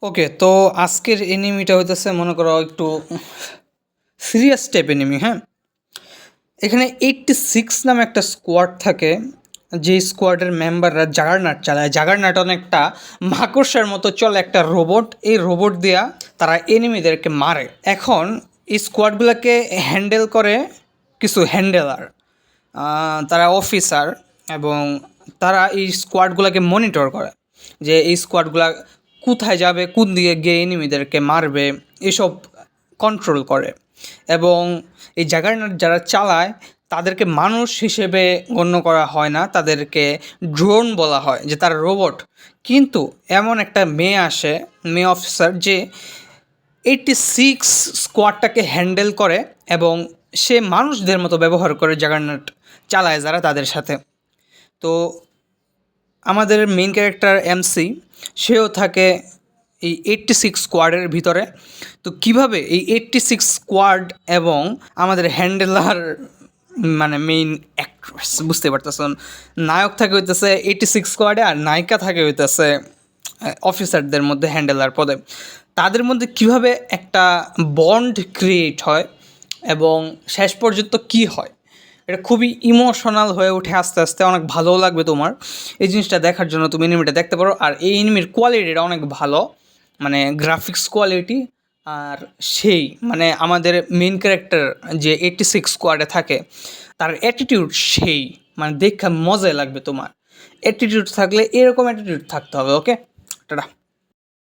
ওকে, তো আজকের এনিমিটা হইতেছে মনে করো একটু সিরিয়াস টাইপ এনিমি। হ্যাঁ, এখানে 86 নামে একটা স্কোয়াড থাকে, যে স্কোয়াডের মেম্বাররা জাগারনাট চালায়। জাগারনাট অনেকটা মাকড়সার মতো চলে, একটা রোবট। এই রোবট দিয়া তারা এনিমিদেরকে মারে। এখন এই স্কোয়াডগুলোকে হ্যান্ডেল করে কিছু হ্যান্ডেলার, তারা অফিসার, এবং তারা এই স্কোয়াডগুলোকে মনিটর করে যে এই স্কোয়াডগুলা কোথায় যাবে, কোন দিকে গিয়ে এনিমিদেরকে মারবে, এসব কন্ট্রোল করে। এবং এই জাগারনাট যারা চালায় তাদেরকে মানুষ হিসেবে গণ্য করা হয় না, তাদেরকে ড্রোন বলা হয়, যে তারা রোবট। কিন্তু এমন একটা মেয়ে আসে, মেয়ে অফিসার, যে 86 স্কোয়াডটাকে হ্যান্ডেল করে এবং সে মানুষদের মতো ব্যবহার করে জাগারনাট চালায় যারা তাদের সাথে। তো আমাদের মেইন ক্যারেক্টার এমসি, সেও থাকে এই 86 স্কোয়াডের ভিতরে। তো কিভাবে এই 86 স্কোয়াড এবং আমাদের হ্যান্ডেলার, মানে মেইন অ্যাক্ট্রেস, বুঝতে পারতেছেন, নায়ক থাকে হইতেছে 86 স্কোয়াডে, আর নায়িকা থাকে হইতেছে অফিসারদের মধ্যে হ্যান্ডেলার পদে। তাদের মধ্যে কিভাবে একটা বন্ড ক্রিয়েট হয় এবং শেষ পর্যন্ত কি হয়, এটা খুবই ইমোশনাল হয়ে ওঠে আস্তে আস্তে। অনেক ভালোও লাগবে তোমার এই জিনিসটা দেখার জন্য। তুমি এনিমিটা দেখতে পারো। আর এই এনিমির কোয়ালিটিটা অনেক ভালো, মানে গ্রাফিক্স কোয়ালিটি। আর সেই মানে আমাদের মেইন ক্যারেক্টার যে 86 স্কোয়াডে থাকে, তার অ্যাটিটিউড সেই, মানে দেখা মজাই লাগবে তোমার। অ্যাটিটিউড থাকলে এরকম অ্যাটিটিউড থাকতে হবে। ওকে, টাটা।